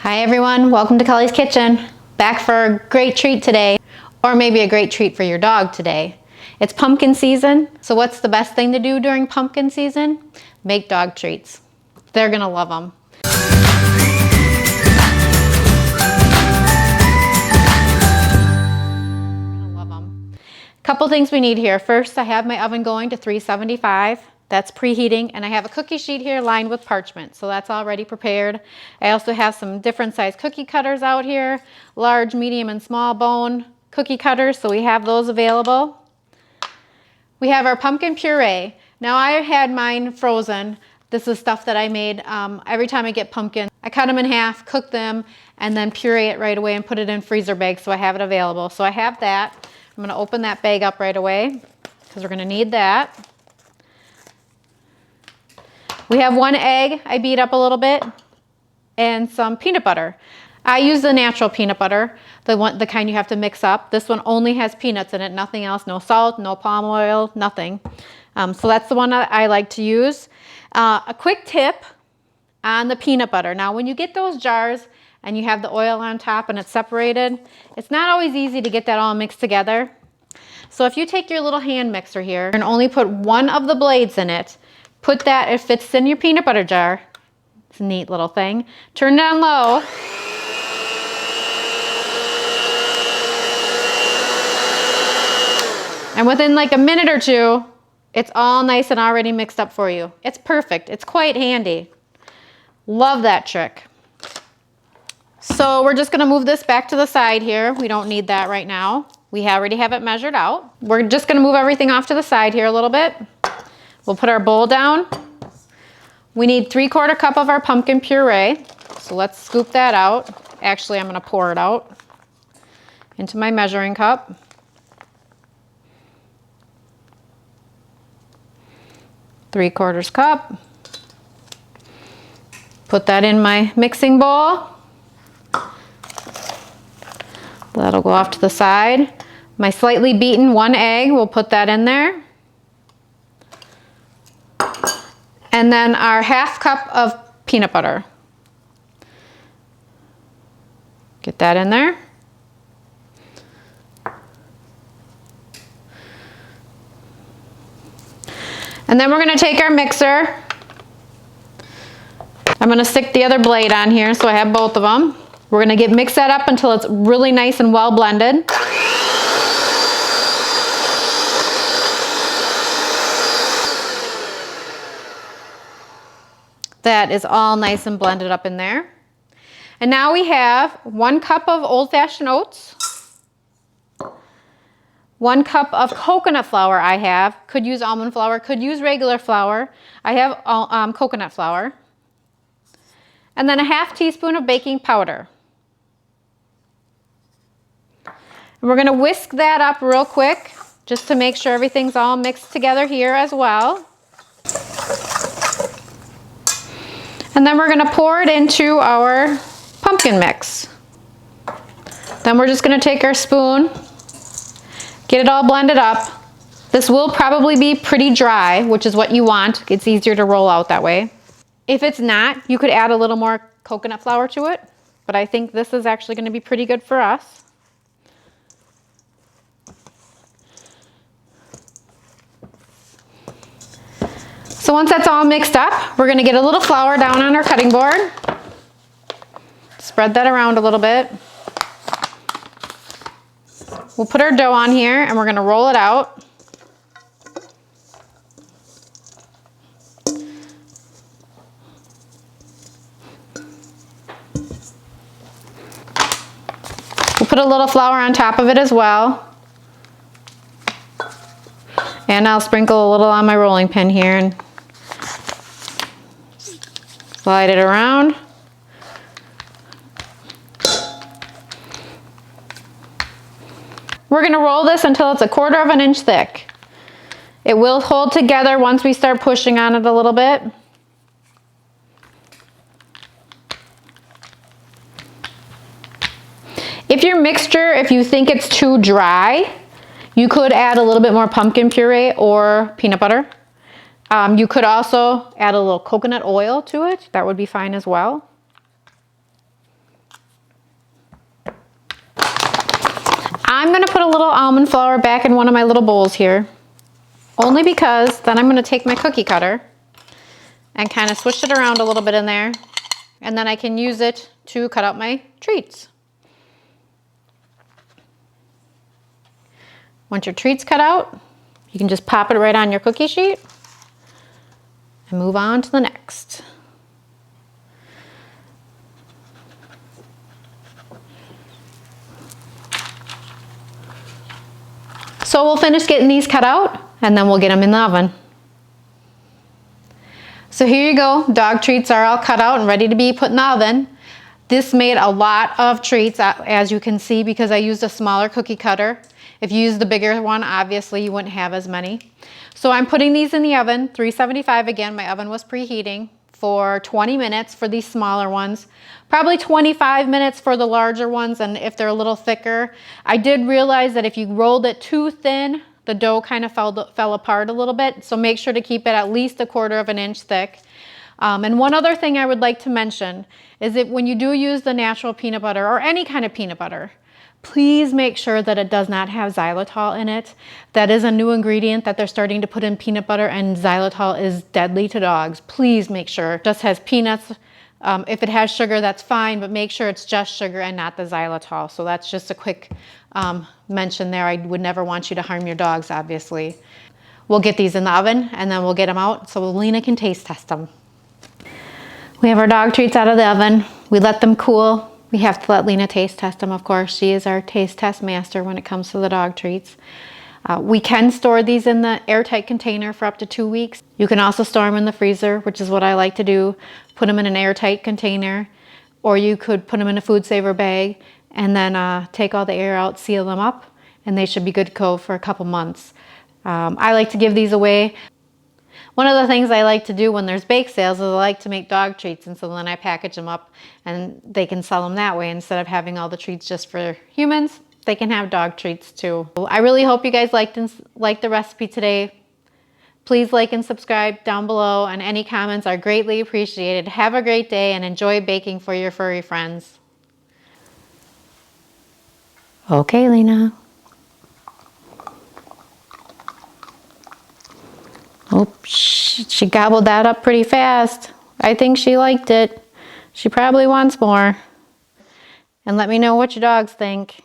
Hi everyone, welcome to Kelly's Kitchen. Back for a great treat today, or maybe a great treat for your dog today. It's pumpkin season, so what's the best thing to do during pumpkin season? Make dog treats. They're gonna love them. Couple things we need here. First, I have my oven going to 375. That's preheating, and I have a cookie sheet here lined with parchment, so that's already prepared. I also have some different size cookie cutters out here, large, medium, and small bone cookie cutters, so we have those available. We have our pumpkin puree. Now I had mine frozen. This is stuff that I made every time I get pumpkin. I cut them in half, cook them, and then puree it right away and put it in freezer bags so I have it available. So I have that. I'm gonna open that bag up right away because we're gonna need that. We have 1 egg I beat up a little bit and some peanut butter. I use the natural peanut butter, the kind you have to mix up. This one only has peanuts in it, nothing else, no salt, no palm oil, nothing. So that's the one that I like to use. A quick tip on the peanut butter. Now when you get those jars and you have the oil on top and it's separated, it's not always easy to get that all mixed together. So if you take your little hand mixer here and only put one of the blades in it, put that, it fits in your peanut butter jar. It's a neat little thing. Turn down low. And within like a minute or two, it's all nice and already mixed up for you. It's perfect. It's quite handy. Love that trick. So we're just gonna move this back to the side here. We don't need that right now. We already have it measured out. We're just gonna move everything off to the side here a little bit. We'll put our bowl down. We need 3/4 cup of our pumpkin puree. So let's scoop that out. Actually, I'm gonna pour it out into my measuring cup. 3/4 cup. Put that in my mixing bowl. That'll go off to the side. My slightly beaten 1 egg, we'll put that in there. And then our 1/2 cup of peanut butter. Get that in there. And then we're gonna take our mixer. I'm gonna stick the other blade on here so I have both of them. We're gonna mix that up until it's really nice and well blended. That is all nice and blended up in there. And now we have 1 cup of old-fashioned oats, 1 cup of coconut flour I have. Could use almond flour, could use regular flour. I have coconut flour. And then a 1/2 teaspoon of baking powder. And we're gonna whisk that up real quick just to make sure everything's all mixed together here as well. And then we're gonna pour it into our pumpkin mix. Then we're just gonna take our spoon, get it all blended up. This will probably be pretty dry, which is what you want. It's easier to roll out that way. If it's not, you could add a little more coconut flour to it, but I think this is actually gonna be pretty good for us. So once that's all mixed up, we're gonna get a little flour down on our cutting board. Spread that around a little bit. We'll put our dough on here and we're gonna roll it out. We'll put a little flour on top of it as well. And I'll sprinkle a little on my rolling pin here and slide it around. We're gonna roll this until it's 1/4 inch thick. It will hold together once we start pushing on it a little bit. If your mixture, if you think it's too dry, you could add a little bit more pumpkin puree or peanut butter. You could also add a little coconut oil to it. That would be fine as well. I'm gonna put a little almond flour back in one of my little bowls here, only because then I'm gonna take my cookie cutter and kind of swish it around a little bit in there, and then I can use it to cut out my treats. Once your treat's cut out, you can just pop it right on your cookie sheet and move on to the next. So we'll finish getting these cut out and then we'll get them in the oven. So here you go, dog treats are all cut out and ready to be put in the oven. This made a lot of treats, as you can see, because I used a smaller cookie cutter. If you use the bigger one, obviously you wouldn't have as many. So I'm putting these in the oven, 375 again, my oven was preheating, for 20 minutes for these smaller ones. Probably 25 minutes for the larger ones, and if they're a little thicker. I did realize that if you rolled it too thin, the dough kind of fell apart a little bit, so make sure to keep it at least 1/4 of an inch thick. And one other thing I would like to mention is that when you do use the natural peanut butter or any kind of peanut butter, please make sure that it does not have xylitol in it. That is a new ingredient that they're starting to put in peanut butter, and xylitol is deadly to dogs. Please make sure it just has peanuts. If it has sugar, that's fine, but make sure it's just sugar and not the xylitol. So that's just a quick mention there. I would never want you to harm your dogs, obviously. We'll get these in the oven and then we'll get them out so Lena can taste test them. We have our dog treats out of the oven. We let them cool. We have to let Lena taste test them, of course. She is our taste test master when it comes to the dog treats. We can store these in the airtight container for up to 2 weeks. You can also store them in the freezer, which is what I like to do. Put them in an airtight container, or you could put them in a food saver bag and then take all the air out, seal them up, and they should be good to go for a couple months. I like to give these away. One of the things I like to do when there's bake sales is I like to make dog treats, and so then I package them up and they can sell them that way. Instead of having all the treats just for humans, they can have dog treats too. I really hope you guys liked the recipe today. Please like and subscribe down below, and any comments are greatly appreciated. Have a great day and enjoy baking for your furry friends. Okay, Lena. Oh, she gobbled that up pretty fast. I think she liked it. She probably wants more. And let me know what your dogs think.